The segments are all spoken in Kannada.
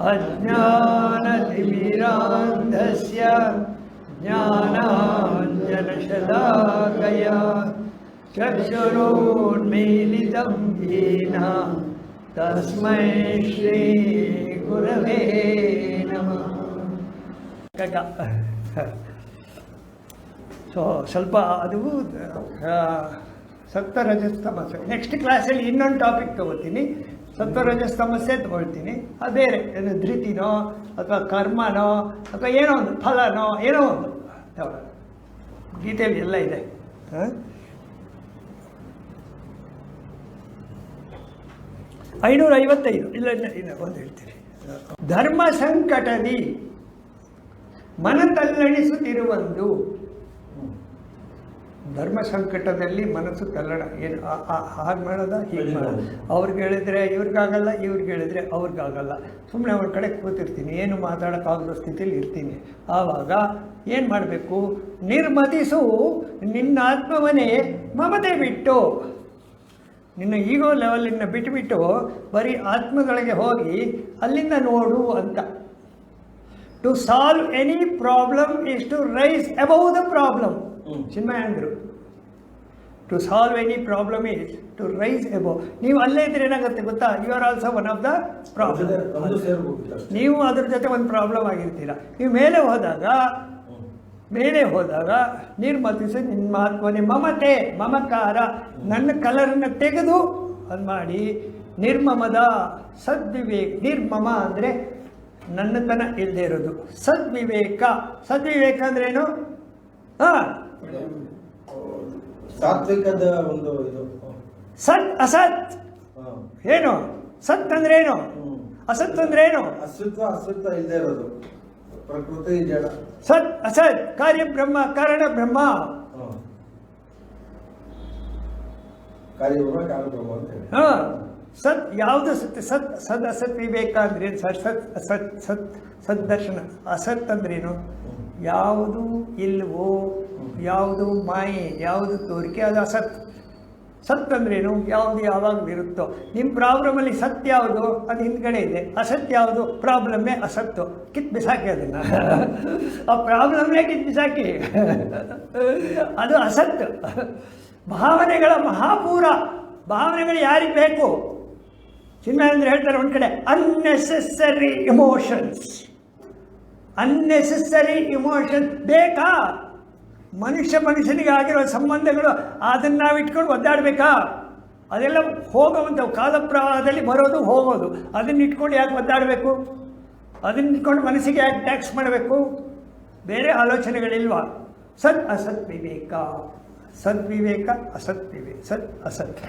ಅಜ್ಞಾನತಿಮಿರಾಂಧಸ್ಯ ಜ್ಞಾನಾಂಜನಶಲಾಕಯಾ ಚಕ್ಷುರುನ್ಮೀಲಿತಂ ಯೇನ ತಸ್ಮೈ ಶ್ರೀ ಗುರವೇ ನಮಃ. ಸೊ ಸ್ವಲ್ಪ ಅದು ಸತ್ವರಜಸ್ತಮಸ್ಸೆ. ನೆಕ್ಸ್ಟ್ ಕ್ಲಾಸಲ್ಲಿ ಇನ್ನೊಂದು ಟಾಪಿಕ್ ತೊಗೋತೀನಿ. ಸತ್ವರಜಸ್ತಮಸ್ಸೆ ತೊಗೊಳ್ತೀನಿ. ಅದು ಬೇರೆ ಏನು ಧೃತಿನೋ ಅಥವಾ ಕರ್ಮನೋ ಅಥವಾ ಏನೋ ಒಂದು ಫಲನೋ ಏನೋ ಒಂದು ಗೀತೆಯಲ್ಲಿ ಎಲ್ಲ ಇದೆ. 555 ಇಲ್ಲ ಒಂದು ಹೇಳ್ತೀರಿ. ಧರ್ಮ ಸಂಕಟದಿ ಮನತಲ್ಲಣಿಸುತ್ತಿರುವಂದು. ಧರ್ಮ ಸಂಕಟದಲ್ಲಿ ಮನಸ್ಸು ತಲ್ಲಣ. ಏನು ಹಾಗೆ ಮಾಡೋದ ಹೀಗೆ ಮಾಡೋದು. ಅವ್ರಿಗೆ ಹೇಳಿದ್ರೆ ಇವ್ರಿಗಾಗಲ್ಲ, ಇವ್ರಿಗೆ ಹೇಳಿದ್ರೆ ಅವ್ರಿಗಾಗಲ್ಲ. ಸುಮ್ಮನೆ ಅವ್ರ ಕಡೆ ಕೂತಿರ್ತೀನಿ, ಏನು ಮಾತಾಡೋಕ್ಕಾಗೋ ಸ್ಥಿತಿಯಲ್ಲಿ ಇರ್ತೀನಿ. ಆವಾಗ ಏನು ಮಾಡಬೇಕು? ನಿರ್ಮತಿಸು ನಿನ್ನ ಆತ್ಮವನ್ನೇ ಮಮತೆ ಬಿಟ್ಟು, ನಿನ್ನ ಈಗೋ ಲೆವೆಲಿನ ಬಿಟ್ಟುಬಿಟ್ಟು ಬರೀ ಆತ್ಮಗಳಿಗೆ ಹೋಗಿ ಅಲ್ಲಿಂದ ನೋಡು ಅಂತ. To solve any problem is to rise above the problem. Chinmaya ಅಂದರು, to solve any problem is to rise above. ನೀವು ಅಲ್ಲೇ ಇದ್ರೆ ಏನಾಗುತ್ತೆ ಗೊತ್ತಾ? You are also one of the problem. ನೀವು ಅದ್ರ ಜೊತೆ ಒಂದು ಪ್ರಾಬ್ಲಮ್ ಆಗಿರ್ತೀರ. ನೀವು ಮೇಲೆ ಹೋದಾಗ ನಿರ್ಮತಿಸಿ ನಿಮ್ಮ ಆತ್ಮನೇ ಮಮತೆ ಮಮಕಾರ ನನ್ನ ಕಲರನ್ನು ತೆಗೆದು ಅದು ಮಾಡಿ ನಿರ್ಮಮದ ಸದ್ವಿವೇಕ. ನಿರ್ಮಮ ಅಂದರೆ ನನ್ನತನ ಇಲ್ಲದೆ ಇರೋದು. ಸದ್ವಿವೇಕ. ಸದ್ವಿವೇಕ ಅಂದ್ರೇನು? ಸಾತ್ವಿಕದ ಒಂದು ಇದು. ಸತ್ ಅಸತ್ ಏನು? ಸತ್ ಅಂದ್ರೇನು? ಅಸತ್ ಅಂದ್ರೇನು? ಅಸ್ತಿತ್ವ ಇಲ್ಲದೆ ಇರೋದು, ಪ್ರಕೃತಿ ಜಡ. ಸತ್ ಅಸತ್ ಕಾರ್ಯ ಬ್ರಹ್ಮ ಕಾರಣ ಬ್ರಹ್ಮ. ಕಾರ್ಯಬ್ರಹ್ಮ ಕಾರಣ ಬ್ರಹ್ಮ ಅಂತ ಹೇಳಿ. ಸತ್ ಯಾವುದು ಸತ್? ಸತ್ ಸದ್ ಅಸತ್ ವಿವೇಕ ಅಂದ್ರೇನು? ಸತ್ ಅಸತ್ ಸತ್ ಸದ್ದರ್ಶನ. ಅಸತ್ ಅಂದ್ರೇನು? ಯಾವುದು ಇಲ್ವೋ, ಯಾವುದು ಮಾಯೆ, ಯಾವುದು ತೋರಿಕೆ, ಅದು ಅಸತ್. ಸತ್ ಅಂದ್ರೇನು? ಯಾವುದು ಯಾವಾಗಲೂ ಇರುತ್ತೋ. ನಿಮ್ಮ ಪ್ರಾಬ್ಲಮಲ್ಲಿ ಸತ್ಯ ಯಾವುದು? ಅದು ಹಿಂದ್ಗಡೆ ಇದೆ. ಅಸತ್ಯ ಯಾವುದು? ಪ್ರಾಬ್ಲಮ್ಮೇ ಅಸತ್ತು. ಕಿತ್ತು ಬಿಸಾಕಿ ಅದನ್ನು. ಆ ಪ್ರಾಬ್ಲಮ್ನೇ ಕಿತ್ತು ಬಿಸಾಕಿ. ಅದು ಅಸತ್. ಭಾವನೆಗಳ ಮಹಾಪೂರ. ಭಾವನೆಗಳು ಯಾರಿಗೆ ಬೇಕು? ಚಿನ್ಮಯೇಂದ್ರ ಹೇಳ್ತಾರೆ ಒಂದು ಕಡೆ, ಅನ್ನೆಸೆಸರಿ ಇಮೋಷನ್ಸ್. ಅನ್ನೆಸೆಸರಿ ಇಮೋಷನ್ ಬೇಕಾ? ಮನುಷ್ಯನಿಗೆ ಆಗಿರೋ ಸಂಬಂಧಗಳು ಅದನ್ನು ನಾವು ಇಟ್ಕೊಂಡು ಒದ್ದಾಡಬೇಕಾ? ಅದೆಲ್ಲ ಹೋಗೋವಂಥವು. ಕಾಲ ಪ್ರವಾಹದಲ್ಲಿ ಬರೋದು ಹೋಗೋದು. ಅದನ್ನ ಇಟ್ಕೊಂಡು ಯಾಕೆ ಒದ್ದಾಡಬೇಕು? ಅದನ್ನ ಇಟ್ಕೊಂಡು ಮನಸ್ಸಿಗೆ ಯಾಕೆ ಟ್ಯಾಕ್ಸ್ ಮಾಡಬೇಕು? ಬೇರೆ ಆಲೋಚನೆಗಳಿಲ್ವಾ? ಸತ್ ಅಸತ್ ವಿವೇಕ. ಸದ್ವಿವೇಕ ಅಸತ್ ವಿವೇಕ. ಸತ್ ಅಸತ್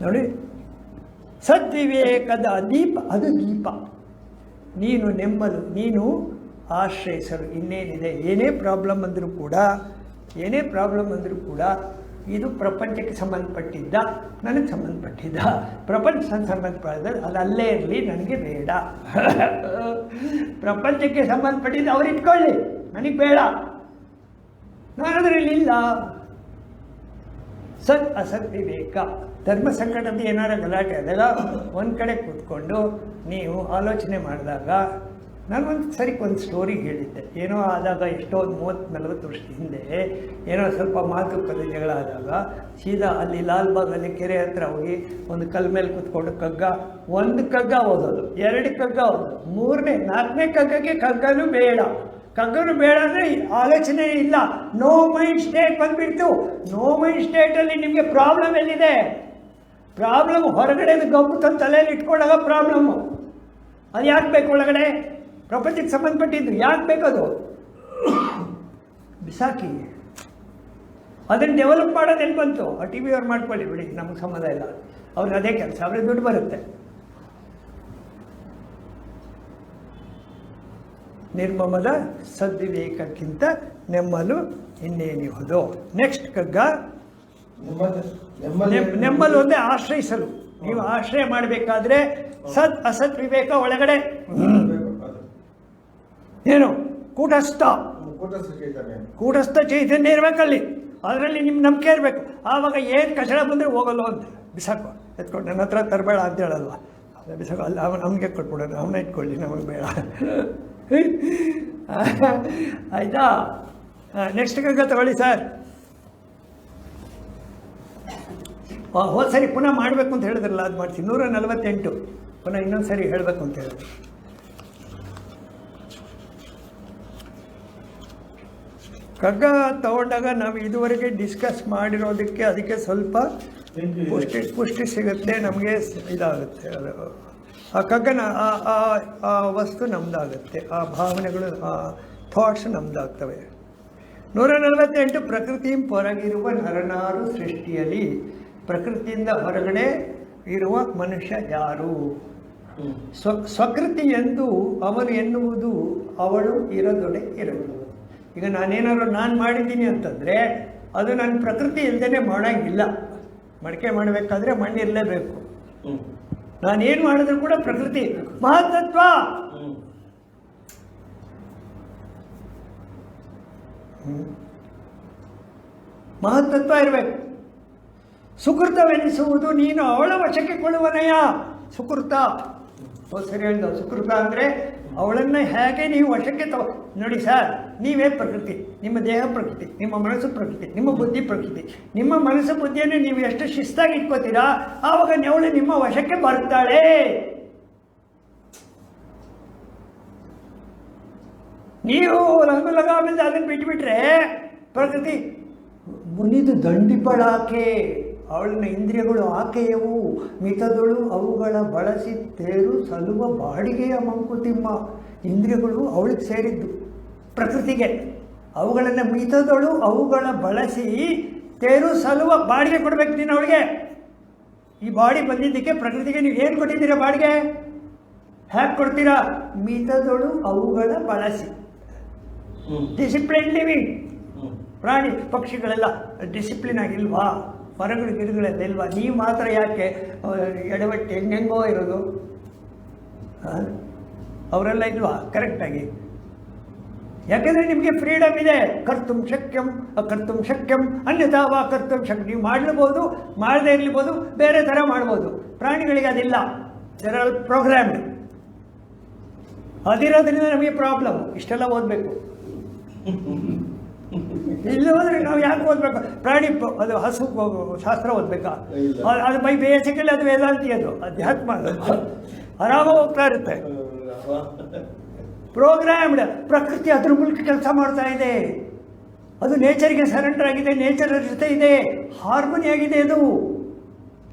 ನೋಡಿ. ಸದ್ವಿವೇಕದ ದೀಪ, ಅದು ದೀಪ. ನೀನು ನೆಮ್ಮಲು, ನೀನು ಆಶ್ರಯಿಸಲು ಇನ್ನೇನಿದೆ? ಏನೇ ಪ್ರಾಬ್ಲಮ್ ಅಂದರೂ ಕೂಡ ಇದು ಪ್ರಪಂಚಕ್ಕೆ ಸಂಬಂಧಪಟ್ಟಿದ್ದ, ನನಗೆ ಸಂಬಂಧಪಟ್ಟಿದ್ದ. ಪ್ರಪಂಚ ಸಂಬಂಧಪಟ್ಟಿದ್ದ ಅದು ಅಲ್ಲೇ ಇರಲಿ, ನನಗೆ ಬೇಡ. ಪ್ರಪಂಚಕ್ಕೆ ಸಂಬಂಧಪಟ್ಟಿದ್ದು ಅವ್ರು ಇಟ್ಕೊಳ್ಳಿ, ನನಗೆ ಬೇಡ, ನಾನು ಅದರಲ್ಲಿ ಇಲ್ಲ. ಸತ್ ಅಸತ್ ವಿವೇಕ. ಧರ್ಮ ಸಂಕಟದ ಏನಾರ ಗಲಾಟೆ ಆದಾಗ ಒಂದು ಕಡೆ ಕೂತ್ಕೊಂಡು ನೀವು ಆಲೋಚನೆ ಮಾಡಿದಾಗ, ನಾನೊಂದು ಸರಿ ಒಂದು ಸ್ಟೋರಿ ಹೇಳಿದ್ದೆ. ಏನೋ ಆದಾಗ ಎಷ್ಟೋ 30-40 ವರ್ಷದ ಹಿಂದೆ ಏನೋ ಸ್ವಲ್ಪ ಮಾತುಕತೆ ಜಗಳ ಆದಾಗ ಸೀದಾ ಅಲ್ಲಿ ಲಾಲ್ಬಾಗಲ್ಲಿ ಕೆರೆ ಹತ್ರ ಹೋಗಿ ಒಂದು ಕಲ್ ಮೇಲೆ ಕೂತ್ಕೊಂಡು ಒಂದು ಕಗ್ಗ ಓದೋದು, 2 ಕಗ್ಗ ಓದೋದು, 3ನೇ 4ನೇ ಕಗ್ಗಕ್ಕೆ ಕಗ್ಗನೂ ಬೇಡ ಅಂದರೆ ಆಲೋಚನೆ ಇಲ್ಲ. ನೋ ಮೈಂಡ್ ಸ್ಟೇಟ್ ಬಂದುಬಿಡ್ತು. ನೋ ಮೈಂಡ್ ಸ್ಟೇಟಲ್ಲಿ ನಿಮಗೆ ಪ್ರಾಬ್ಲಮ್ ಎಲ್ಲಿದೆ? ಪ್ರಾಬ್ಲಮ್ ಹೊರಗಡೆ ಗಬ್ಬು ತಂದು ತಲೆಯಲ್ಲಿ ಇಟ್ಕೊಂಡಾಗ ಪ್ರಾಬ್ಲಮ್ಮು. ಅದು ಯಾಕೆ ಬೇಕು? ಒಳಗಡೆ ಪ್ರಪಂಚಕ್ಕೆ ಸಂಬಂಧಪಟ್ಟಿದ್ದು ಯಾಕೆ ಬೇಕದು? ಬಿಸಾಕಿ. ಅದನ್ನು ಡೆವಲಪ್ ಮಾಡೋದು ಎಲ್ಲಿ ಬಂತು? ಆ ಟಿ ವಿ ಅವ್ರು ಮಾಡ್ಕೊಳ್ಳಿ ಬಿಡಿ, ನಮಗೆ ಸಂಬಂಧ ಇಲ್ಲ. ಅವ್ರಿಗೆ ಅದೇ ಕೆಲಸ, ಅವ್ರಿಗೆ ದುಡ್ಡು ಬರುತ್ತೆ. ನಿರ್ಮಮದ ಸದ್ವಿವೇಕಕ್ಕಿಂತ ನೆಮ್ಮಲು ಇನ್ನೇನಿಹುದು. ನೆಕ್ಸ್ಟ್ ಕಗ್ಗ ನೆಮ್ಮಲು ಒಂದೇ ಆಶ್ರಯಿಸಲು. ನೀವು ಆಶ್ರಯ ಮಾಡಬೇಕಾದ್ರೆ ಸತ್ ಅಸತ್ ವಿವೇಕ ಒಳಗಡೆ ಏನು? ಕೂಟಸ್ಥ ಚೈತನ್ಯ ಇರಬೇಕಲ್ಲಿ. ಅದರಲ್ಲಿ ನಿಮ್ಮ ನಂಬಿಕೆ ಇರಬೇಕು. ಆವಾಗ ಏನು ಕಚಡ ಬಂದರೆ ಹೋಗಲ್ಲ ಅಂತ ಬಿಸಾಕು, ಎತ್ಕೊಂಡು ನನ್ನ ಹತ್ರ ತರಬೇಡ ಅಂತ ಹೇಳಲ್ವ. ಬಿಸಾಕ ಅಲ್ಲಿ ನಮಗೆ ಕೊಟ್ಬಿಡೋಣ, ಅವನ್ನ ಇಟ್ಕೊಳ್ಳಿ, ನಮಗೆ ಬೇಡ. ಆಯಿತಾ? ನೆಕ್ಸ್ಟ್ ಕಗ್ಗ ತಗೊಳ್ಳಿ ಸರ್. ಹೋದ ಸರಿ ಪುನಃ ಮಾಡಬೇಕು ಅಂತ ಹೇಳಿದ್ರಲ್ಲ, ಅದು ಮಾಡ್ತೀನಿ. 148 ಪುನಃ ಇನ್ನೊಂದು ಸರಿ ಹೇಳಬೇಕು ಅಂತ ಹೇಳಿದ್ರು. ಕಗ್ಗ ತಗೊಂಡಾಗ ನಾವು ಇದುವರೆಗೆ ಡಿಸ್ಕಸ್ ಮಾಡಿರೋದಕ್ಕೆ ಅದಕ್ಕೆ ಸ್ವಲ್ಪ ಪುಷ್ಟಿ ಸಿಗುತ್ತೆ, ನಮಗೆ ಇದಾಗುತ್ತೆ. ಆ ಕಗ್ಗನ ಆ ವಸ್ತು ನಮ್ಮದಾಗುತ್ತೆ, ಆ ಭಾವನೆಗಳು, ಆ ಥಾಟ್ಸ್ ನಮ್ಮದಾಗ್ತವೆ. 148 ಪ್ರಕೃತಿ ಹೊರಗಿರುವ ನರನಾರು ಸೃಷ್ಟಿಯಲ್ಲಿ ಪ್ರಕೃತಿಯಿಂದ ಹೊರಗಡೆ ಇರುವ ಮನುಷ್ಯ ಯಾರು? ಸ್ವಕೃತಿ ಎಂದು ಅವನು ಎನ್ನುವುದು ಅವಳು ಇರದೊಡೆ ಇರದು. ಈಗ ನಾನೇನಾದ್ರು ನಾನು ಮಾಡಿದ್ದೀನಿ ಅಂತಂದರೆ ಅದು ನನ್ನ ಪ್ರಕೃತಿ ಇಲ್ಲದೇ ಮಾಡೋಂಗಿಲ್ಲ. ಮಡಿಕೆ ಮಾಡಬೇಕಾದ್ರೆ ಮಣ್ಣಿರಲೇಬೇಕು. ನಾನೇನು ಮಾಡಿದ್ರು ಕೂಡ ಪ್ರಕೃತಿ ಮಹತ್ತತ್ವ. ಮಹತ್ತತ್ವ ಇರಬೇಕು. ಸುಕೃತವೆನಿಸುವುದು ನೀನು ಅವಳ ವಶಕ್ಕೆ ಕೊಳ್ಳುವನಯ್ಯ. ಸುಕೃತ ಸರಿ ಹೇಳ್ದ. ಸುಕೃತ ಅಂದರೆ ಅವಳನ್ನು ಹೇಗೆ ನೀವು ವಶಕ್ಕೆ ನೋಡಿ ಸರ್, ನೀವೇ ಪ್ರಕೃತಿ, ನಿಮ್ಮ ದೇಹ ಪ್ರಕೃತಿ, ನಿಮ್ಮ ಮನಸ್ಸು ಪ್ರಕೃತಿ, ನಿಮ್ಮ ಬುದ್ಧಿ ಪ್ರಕೃತಿ. ನಿಮ್ಮ ಮನಸ್ಸು ಬುದ್ಧಿಯನ್ನು ನೀವು ಎಷ್ಟು ಶಿಸ್ತಾಗಿ ಇಟ್ಕೋತೀರಾ, ಆವಾಗ ಅವಳು ನಿಮ್ಮ ವಶಕ್ಕೆ ಬರ್ತಾಳೆ. ನೀವು ಲಗಾಮಿಂದ ಅದನ್ನು ಬಿಟ್ಬಿಟ್ರೆ ಪ್ರಕೃತಿ ಮುನಿದು ದಂಡಿಪಳಾಕೆ. ಅವಳನ್ನ ಇಂದ್ರಿಯಗಳು ಆಕೆಯವು, ಮಿತದಳು ಅವುಗಳ ಬಳಸಿ ತೇರು ಸಲುವ ಬಾಡಿಗೆಯ ಮಂಕುತಿಮ್ಮ. ಇಂದ್ರಿಯಗಳು ಅವಳಿಗೆ ಸೇರಿದ್ದು, ಪ್ರಕೃತಿಗೆ. ಅವುಗಳನ್ನು ಮಿತದಳು ಅವುಗಳ ಬಳಸಿ ತೇರು ಸಲುವ ಬಾಡಿಗೆ ಕೊಡ್ಬೇಕು ನೀನು ಅವಳಿಗೆ. ಈ ಬಾಡಿ ಬಂದಿದ್ದಕ್ಕೆ ಪ್ರಕೃತಿಗೆ ನೀವು ಏನು ಕೊಟ್ಟಿದ್ದೀರಾ ಬಾಡಿಗೆ? ಹೇಗೆ ಕೊಡ್ತೀರಾ? ಮಿತದಳು ಅವುಗಳ ಬಳಸಿ. Discipline living. ಪ್ರಾಣಿ ಪಕ್ಷಿಗಳೆಲ್ಲ ಡಿಸಿಪ್ಲಿನ್ ಆಗಿಲ್ವಾ? ಮರಗಳು ಗಿಡಗಳೆಲ್ಲ ಇಲ್ವಾ? ನೀವು ಮಾತ್ರ ಯಾಕೆ ಎಡವಟ್ಟು ಹೆಂಗೆಂಗೋ ಇರೋದು? ಅವರೆಲ್ಲ ಇಲ್ವಾ ಕರೆಕ್ಟಾಗಿ? ಯಾಕೆಂದರೆ ನಿಮಗೆ ಫ್ರೀಡಮ್ ಇದೆ. ಕರ್ತುಂ ಶಕ್ಯಂ ಅಕರ್ತುಂ ಶಕ್ಯಂ ಅನ್ಯಥಾ ವಾ ಕರ್ತುಂ ಶಕ್ಯ. ನೀವು ಮಾಡಲೂಬೋದು, ಮಾಡದೇ ಇರಲಿಬೋದು, ಬೇರೆ ಥರ ಮಾಡ್ಬೋದು. ಪ್ರಾಣಿಗಳಿಗೆ ಅದಿಲ್ಲ. There are programmed. ಅದಿರೋದ್ರಿಂದ ನಮಗೆ ಪ್ರಾಬ್ಲಮ್. ಇಷ್ಟೆಲ್ಲ ಓದಬೇಕು. ಇಲ್ಲಿ ಹೋದರೆ ನಾವು ಯಾಕೆ ಓದಬೇಕು? ಪ್ರಾಣಿ ಅದು ಹಸು ಶಾಸ್ತ್ರ ಓದಬೇಕಾ? ಅದು ಬೈ ಬೇಸಿಕಲಿ ಅದು ವೇದಾಂತಿ, ಅದು ಅಧ್ಯಾತ್ಮ. ಆರಾಮಾಗಿ ಹೋಗ್ತಾ ಇರುತ್ತೆ. ಪ್ರೋಗ್ರಾಮ್ಡ್. ಪ್ರಕೃತಿ ಅದ್ರ ಮೂಲಕ ಕೆಲಸ ಮಾಡ್ತಾ ಇದೆ. ಅದು ನೇಚರ್ಗೆ ಸರೆಂಡರ್ ಆಗಿದೆ, ನೇಚರ್ ಜೊತೆ ಇದೆ, ಹಾರ್ಮೋನಿ ಆಗಿದೆ.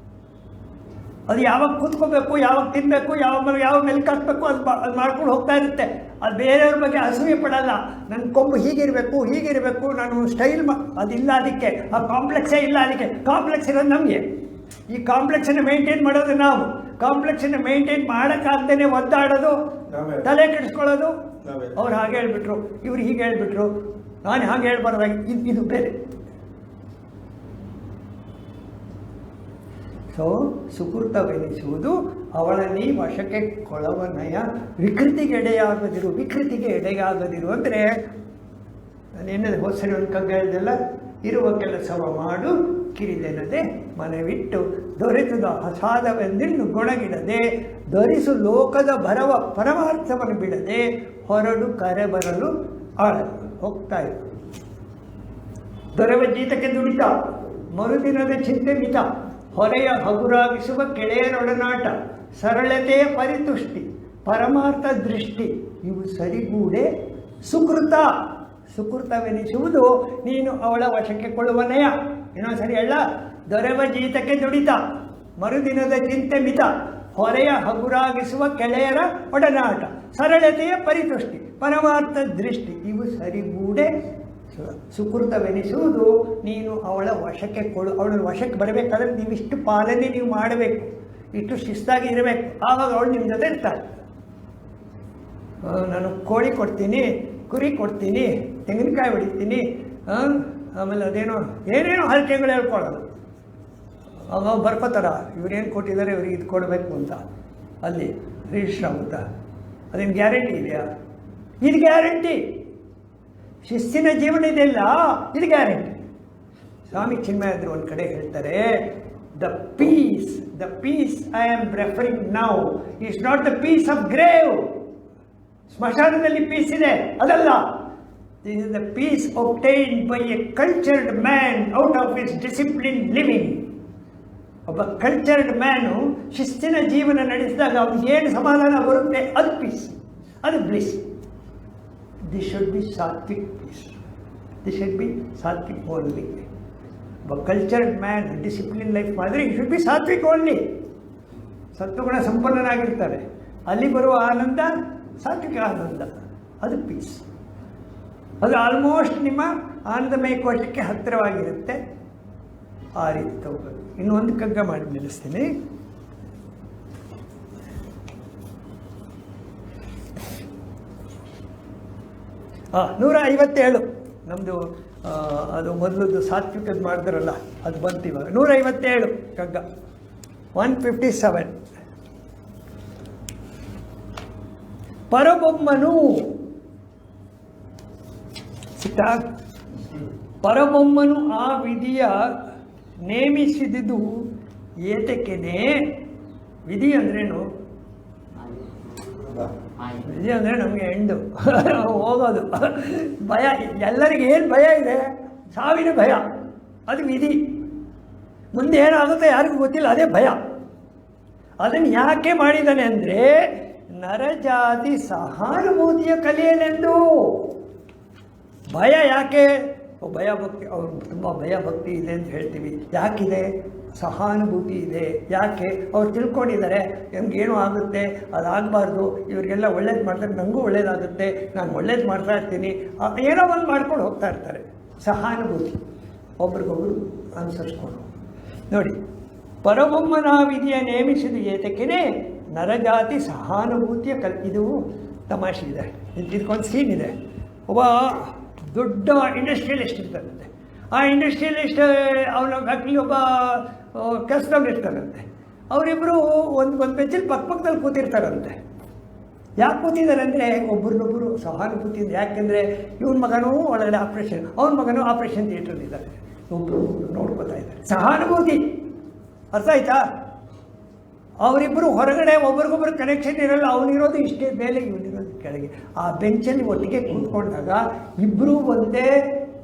ಅದು ಯಾವಾಗ ಕೂತ್ಕೋಬೇಕು, ಯಾವಾಗ ತಿನ್ನಬೇಕು, ಯಾವ ಮೆಲ್ಕ್ ಹಾಕಬೇಕು, ಅದು ಮಾಡ್ಕೊಂಡು ಹೋಗ್ತಾ ಇರುತ್ತೆ. ಅದು ಬೇರೆಯವ್ರ ಬಗ್ಗೆ ಅಸೂಯೆ ಪಡಲ್ಲ. ನನ್ನ ಕೊಂಬು ಹೀಗಿರಬೇಕು, ನಾನು ಸ್ಟೈಲ್ ಅದಿಲ್ಲ. ಅದಕ್ಕೆ ಆ ಕಾಂಪ್ಲೆಕ್ಸೇ ಇಲ್ಲ. ಅದಕ್ಕೆ ಕಾಂಪ್ಲೆಕ್ಸ್ ಇರೋದು ನಮಗೆ. ಈ ಕಾಂಪ್ಲೆಕ್ಸನ್ನು ಮೇಂಟೈನ್ ಮಾಡೋದು ನಾವು. ಕಾಂಪ್ಲೆಕ್ಸನ್ನು ಮೇಂಟೈನ್ ಮಾಡೋಕ್ಕಾಗ್ದೇ ಒದ್ದಾಡೋದು, ತಲೆ ಕೆಡಿಸ್ಕೊಳ್ಳೋದು. ಅವ್ರು ಹಾಗೆ ಹೇಳ್ಬಿಟ್ರು, ಇವ್ರು ಹೀಗೆ ಹೇಳ್ಬಿಟ್ರು, ನಾನು ಹಾಗೆ ಹೇಳ್ಬಾರ್ದಾಗಿ. ಇದು ಬೇರೆ. ಸೊ ಸುಕೃತವೆನಿಸುವುದು ಅವಳಲ್ಲಿ ವಶಕ್ಕೆ ಕೊಳವನಯ. ವಿಕೃತಿಗೆ ಎಡೆಯಾಗದಿರು ಅಂದರೆ ನಾನೇನದು ಹೊಸರಿ ಒಂದು ಕಗ್ಗ ಹೇಳ್ದೆಲ್ಲ, ಇರುವ ಕೆಲಸವ ಮಾಡು ಕಿರಿದೆನದೆ ಮನವಿಟ್ಟು ದೊರೆತದ ಅಸಾಧವೆಂದಿನ್ನು ಗೊಣಗಿಡದೆ ಧರಿಸು ಲೋಕದ ಭರವ ಪರಮಾರ್ಥವನ್ನು ಬಿಡದೆ ಹೊರಡು ಕರೆ ಬರಲು ಹೋಗ್ತಾ ಇತ್ತು. ದೊರೆವ ಜೀತಕ್ಕೆ ದುಡಿತ, ಮರುದಿನದ ಚಿಂತೆ ಮಿತ, ಹೊರೆಯ ಹಗುರಾಗಿಸುವ ಗೆಳೆಯರೊಡನಾಟ, ಸರಳತೆಯ ಪರಿತುಷ್ಟಿ, ಪರಮಾರ್ಥ ದೃಷ್ಟಿ, ಇವು ಸರಿಗೂಡೆ ಸುಕೃತ. ಸುಕೃತವೆನಿಸುವುದು ನೀನು ಅವಳ ವಶಕ್ಕೆ ಕೊಳ್ಳುವನೆಯ. ಇನ್ನೊಂದು ಸರಿ ಹೇಳ. ದೊರೆವ ಜೀತಕ್ಕೆ ದುಡಿತ, ಮರುದಿನದ ಚಿಂತೆ ಮಿತ, ಹೊರೆಯ ಹಗುರಾಗಿಸುವ ಗೆಳೆಯರ ಒಡನಾಟ, ಸರಳತೆಯ ಪರಿತುಷ್ಟಿ, ಪರಮಾರ್ಥ ದೃಷ್ಟಿ, ಇವು ಸರಿಗೂಡೆ ಸುಕೃತವೆನಿಸುವುದು ನೀನು ಅವಳ ವಶಕ್ಕೆ ಅವಳ ವಶಕ್ಕೆ ಬರಬೇಕಾದ್ರೆ ನೀವಿಷ್ಟು ಪಾಲನೆ ನೀವು ಮಾಡಬೇಕು, ಇಷ್ಟು ಶಿಸ್ತಾಗಿ ಇರಬೇಕು. ಆವಾಗ ಅವಳು ನಿಮ್ಮ ಜೊತೆ ಇರ್ತಾಳೆ. ನಾನು ಕೋಳಿ ಕೊಡ್ತೀನಿ, ಕುರಿ ಕೊಡ್ತೀನಿ, ತೆಂಗಿನಕಾಯಿ ಹೊಡಿತೀನಿ, ಆಮೇಲೆ ಏನೇನೋ ಹರಕೆಗಳು ಹೇಳ್ಕೊಳ್ಳೋದು. ಅವಾಗ ಬರ್ಕೋತಾರ, ಇವ್ರೇನು ಕೊಟ್ಟಿದ್ದಾರೆ, ಇವ್ರಿಗೆ ಇದು ಕೊಡಬೇಕು ಅಂತ. ಅಲ್ಲಿ ರಿಜಿಸ್ಟರ್ ಆಗುತ್ತಾ? ಅದೇನು ಗ್ಯಾರಂಟಿ ಇದೆಯಾ? ಇದು ಗ್ಯಾರಂಟಿ. ಶಿಸ್ತಿನ ಜೀವನ ಇದೆಲ್ಲ, ಇದು ಗ್ಯಾರಂಟಿ. ಸ್ವಾಮಿ ಚಿನ್ಮಯಾದ್ರು ಒಂದು ಕಡೆ ಹೇಳ್ತಾರೆ, The peace I am referring now is not the peace of grave. ಸ್ಮಶಾನದಲ್ಲಿ ಪೀಸ್ ಇದೆ, ಅದಲ್ಲ. This is the peace obtained by a cultured man out of his disciplined living. ಒಬ್ಬ ಕಲ್ಚರ್ಡ್ ಮ್ಯಾನು ಶಿಸ್ತಿನ ಜೀವನ ನಡೆಸಿದಾಗ ಅವ್ನಿಗೆ ಏನು ಸಮಾಧಾನ ಬರುತ್ತೆ, ಅದು ಪೀಸ್, ಅದು ಬ್ಲಿಸ್. ದಿಸ್ ಶುಡ್ ಬಿ ಸಾತ್ವಿಕ್ ಪೀಸ್. ದಿಸ್ ಶುಡ್ ಬಿ ಸಾತ್ವಿಕ್ ಓನ್ಲಿ. ಒಬ್ಬ ಕಲ್ಚರ್ಡ್ ಮ್ಯಾನ್ ಡಿಸಿಪ್ಲಿನ್ ಲೈಫ್ ಮಾಡಿದ್ರೆ ಈ ಶುಡ್ ಬಿ ಸಾತ್ವಿಕ್ ಓನ್ಲಿ. ಸತ್ವಗುಣ ಸಂಪನ್ನನಾಗಿರ್ತಾರೆ, ಅಲ್ಲಿ ಬರುವ ಆನಂದ ಸಾತ್ವಿಕ ಆನಂದ, ಅದು ಪೀಸ್. ಅದು ಆಲ್ಮೋಸ್ಟ್ ನಿಮ್ಮ ಆನಂದಮಯ ಕೋಶಕ್ಕೆ ಹತ್ತಿರವಾಗಿರುತ್ತೆ. ಆ ರೀತಿ ತಗೋಬೇಕು. ಇನ್ನೊಂದು ಕಗ್ಗ ಮಾಡಿ ನಿಲ್ಲಿಸ್ತೀನಿ. 157 ನಮ್ಮದು ಅದು ಮೊದಲದು ಸಾತ್ವಿಕದ ಮಾಡಿದ್ರಲ್ಲ, ಅದು ಬಂತು ಇವಾಗ. 157 ಕಗ್ಗ 157. ಪರಬೊಮ್ಮನು ಸಿಕ್ತಾ? ಪರಬೊಮ್ಮನು ಆ ವಿಧಿಯ ನೇಮಿಸಿದುದು ಏತಕ್ಕೆನೆ. ವಿಧಿ ಅಂದ್ರೇನು? ವಿಧಿ ಅಂದರೆ ನಮಗೆ ಎಂಡು ಹೋಗೋದು ಭಯ. ಎಲ್ಲರಿಗೆ ಏನು ಭಯ ಇದೆ? ಸಾವಿನ ಭಯ, ಅದು ವಿಧಿ. ಮುಂದೆ ಏನಾಗುತ್ತೆ ಯಾರಿಗೂ ಗೊತ್ತಿಲ್ಲ, ಅದೇ ಭಯ. ಅದನ್ನು ಯಾಕೆ ಮಾಡಿದ್ದಾನೆ ಅಂದರೆ ನರಜಾತಿ ಸಹಾನುಭೂತಿಯ ಕಲಿಯಲೆಂದು. ಭಯ ಯಾಕೆ? ಭಯ ಭಕ್ತಿ, ಅವ್ರು ತುಂಬ ಭಯ ಭಕ್ತಿ ಇದೆ ಅಂತ ಹೇಳ್ತೀವಿ. ಯಾಕಿದೆ? ಸಹಾನುಭೂತಿ ಇದೆ. ಯಾಕೆ? ಅವ್ರು ತಿಳ್ಕೊಂಡಿದ್ದಾರೆ ನಮಗೇನೋ ಆಗುತ್ತೆ, ಅದಾಗಬಾರ್ದು, ಇವರಿಗೆಲ್ಲ ಒಳ್ಳೇದು ಮಾಡ್ತಾರೆ, ನನಗೂ ಒಳ್ಳೇದಾಗುತ್ತೆ, ನಾನು ಒಳ್ಳೇದು ಮಾಡ್ತಾ ಇರ್ತೀನಿ, ಏನೋ ಒಂದು ಮಾಡ್ಕೊಂಡು ಹೋಗ್ತಾ ಇರ್ತಾರೆ. ಸಹಾನುಭೂತಿ, ಒಬ್ರಿಗೊಬ್ರು ಅನುಸರಿಸ್ಕೊಂಡು. ನೋಡಿ, ಪರಬೊಮ್ಮನ ವಿಧಿಯ ನೇಮಿಸಿದ ಏತಕ್ಕೇನೆ ನರಜಾತಿ ಸಹಾನುಭೂತಿಯ ಇದು ತಮಾಷೆ ಇದೆ. ಇದಕ್ಕೊಂದು ಸೀನ್ ಇದೆ. ಒಬ್ಬ ದೊಡ್ಡ ಇಂಡಸ್ಟ್ರಿಯಲಿಸ್ಟ್ ಇರ್ತಾರಂತೆ. ಆ ಇಂಡಸ್ಟ್ರಿಯಲಿಸ್ಟ್ ಅವನ ಫ್ಯಾಕ್ಟ್ರಿ ಒಬ್ಬ ಕೆಲಸದವ್ರು ಇರ್ತಾರಂತೆ. ಅವರಿಬ್ಬರು ಒಂದು ಬೆಂಚಲ್ಲಿ ಪಕ್ಕದಲ್ಲಿ ಕೂತಿರ್ತಾರಂತೆ. ಯಾಕೆ ಕೂತಿದ್ದಾರೆ ಅಂದರೆ ಒಬ್ರನ್ನೊಬ್ಬರು ಸಹಾನುಭೂತಿಯಿಂದ. ಯಾಕೆಂದರೆ ಇವನ ಮಗನೂ ಒಳಗಡೆ ಆಪ್ರೇಷನ್, ಅವನ ಮಗನೂ ಆಪ್ರೇಷನ್ ಥಿಯೇಟ್ರಲ್ಲಿದ್ದಾರೆ, ಒಬ್ಬರು ನೋಡ್ಕೋತಾ ಇದ್ದಾರೆ. ಸಹಾನುಭೂತಿ, ಅರ್ಥ ಆಯ್ತಾ? ಅವರಿಬ್ಬರು ಹೊರಗಡೆ ಒಬ್ರಿಗೊಬ್ರು ಕನೆಕ್ಷನ್ ಇರಲ್ಲ. ಅವನಿರೋದು ಇಷ್ಟೇ ಮೇಲೆ, ಇವನಿರೋದು ಕೆಳಗೆ. ಆ ಬೆಂಚಲ್ಲಿ ಒಟ್ಟಿಗೆ ಕೂತ್ಕೊಂಡಾಗ ಇಬ್ಬರೂ ಒಂದೇ.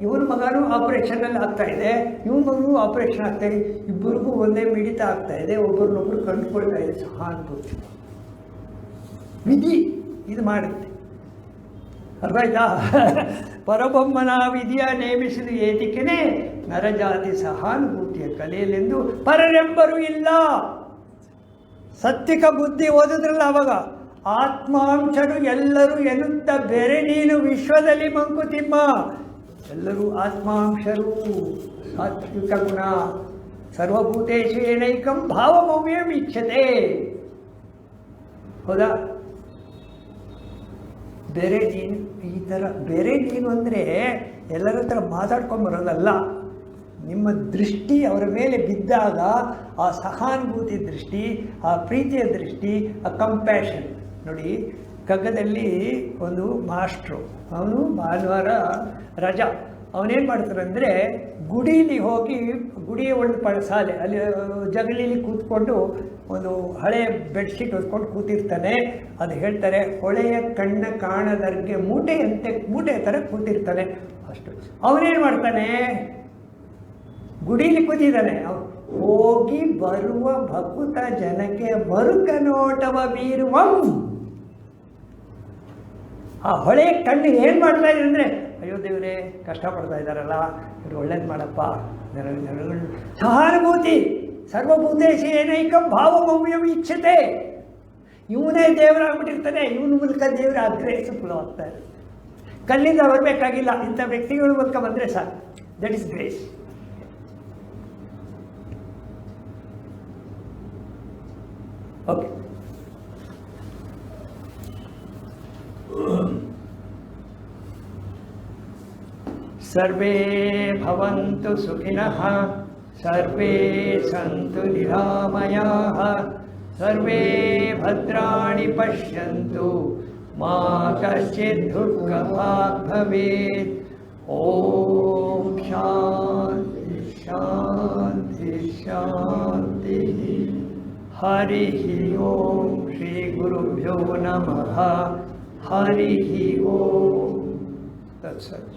ಇವನ ಮಗನೂ ಆಪರೇಷನಲ್ಲಿ ಆಗ್ತಾಯಿದೆ, ಇವನ ಮಗನೂ ಆಪರೇಷನ್ ಆಗ್ತಾಯಿದೆ, ಇಬ್ಬರಿಗೂ ಒಂದೇ ಮಿಡಿತ ಆಗ್ತಾಯಿದೆ, ಒಬ್ಬರನ್ನೊಬ್ಬರು ಕಂಡುಕೊಳ್ತಾ ಇದೆ. ಸಹಾನುಭೂತಿ ವಿಧಿ ಇದು ಮಾಡುತ್ತೆ. ಅರ್ಥ ಆಯ್ತಾ? ಪರಬೊಮ್ಮನ ವಿಧಿಯ ನೇಮಿಸಿದ ಏತಿಕೆನೆ ನರಜಾತಿ ಸಹಾನುಭೂತಿಯ ಕಲೆಯಲೆಂದು ಪರರೆಂಬರು ಇಲ್ಲ. ಸತ್ವಿಕ ಬುದ್ಧಿ ಓದಿದ್ರಲ್ಲ ಅವಾಗ, ಆತ್ಮಾಂಶರು ಎಲ್ಲರೂ ಎನ್ನುತ್ತ ಬೇರೆ ನೀನು ವಿಶ್ವದಲ್ಲಿ ಮಂಕುತಿಮ್ಮ. ಎಲ್ಲರೂ ಆತ್ಮಾಂಶರು, ಸಾತ್ವಿಕ ಗುಣ. ಸರ್ವಭೂತೇಶು ಏನೈಕಂ ಭಾವಮವ್ಯಂ ಇಚ್ಛತೆ. ಹೌದಾ? ಬೇರೆ ನೀನು ಈ ಥರ ಬೇರೆ ನೀನು ಅಂದರೆ ಎಲ್ಲರ ಹತ್ರ ಮಾತಾಡ್ಕೊಂಬರೋದಲ್ಲ. ನಿಮ್ಮ ದೃಷ್ಟಿ ಅವರ ಮೇಲೆ ಬಿದ್ದಾಗ ಆ ಸಹಾನುಭೂತಿ ದೃಷ್ಟಿ, ಆ ಪ್ರೀತಿಯ ದೃಷ್ಟಿ, ಆ ಕಂಪ್ಯಾಷನ್. ನೋಡಿ, ಕಗ್ಗದಲ್ಲಿ ಒಂದು ಮಾಸ್ಟ್ರು, ಅವನು ಭಾನುವಾರ ರಜಾ, ಅವನೇನು ಮಾಡ್ತಾರೆ ಅಂದರೆ ಗುಡೀಲಿ ಹೋಗಿ, ಗುಡಿಯ ಒಂದು ಶಾಲೆ ಅಲ್ಲಿ ಜಗಲೀಲಿ ಕೂತ್ಕೊಂಡು ಒಂದು ಹಳೆಯ ಬೆಡ್ಶೀಟ್ ಹೊತ್ಕೊಂಡು ಕೂತಿರ್ತಾನೆ. ಅದು ಹೇಳ್ತಾರೆ, ಹೊಳೆಯ ಕಣ್ಣ ಕಾಣದರ್ಗೆ ಮೂಟೆ ಥರ ಕೂತಿರ್ತಾನೆ. ಅಷ್ಟು. ಅವನೇನು ಮಾಡ್ತಾನೆ, ಗುಡೀಲಿ ಕೂತಿದ್ದಾನೆ, ಹೋಗಿ ಬರುವ ಭಕುತ ಜನಕ್ಕೆ ಮರುಕ ನೋಟವ ಬೀರುವಂ. ಆ ಹೊಳೆಯ ಕಣ್ಣು ಏನು ಮಾಡ್ತಾ ಇದೆ ಅಂದರೆ, ಅಯ್ಯೋ ದೇವರೇ ಕಷ್ಟಪಡ್ತಾ ಇದ್ದಾರಲ್ಲ, ಇವರು ಒಳ್ಳೇದು ಮಾಡಪ್ಪ. ಸಹಾನುಭೂತಿ. ಸರ್ವಭೂತೇಶ ಏನೈಕಂ ಭಾವಮವ್ಯಂ ಇಚ್ಛತೆ. ಇವನೇ ದೇವರಾಗ್ಬಿಟ್ಟಿರ್ತಾನೆ, ಇವನ ಮೂಲಕ ದೇವರ ಗ್ರೇಸ್ಫುಲ್ ಇದೆ. ಕಲ್ಲಿಂದ ಬರಬೇಕಾಗಿಲ್ಲ, ಇಂಥ ವ್ಯಕ್ತಿಗಳ ಮೂಲಕ ಬಂದರೆ ಸಾಕು. That is grace. ಓಕೆ. ಸರ್ವೇ ಭವಂತು ಸುಖಿನಃ, ಸರ್ವೇ ಸಂತು ನಿರಾಮಯಾಃ, ಸರ್ವೇ ಭದ್ರಾಣಿ ಪಶ್ಯಂತು, ಮಾ ಕಶ್ಚಿತ್ ದುಃಖಭಾಗ್ ಭವೇತ್. ಓಂ ಶಾಂತಿ. ಶಾಂತಿ ಶಾಂತಿ. ಹರಿ ಓಂ ಶ್ರೀ ಗುರುಭ್ಯೋ ನಮಃ. ಹರಿ ಓಂ ತತ್ಸತ್.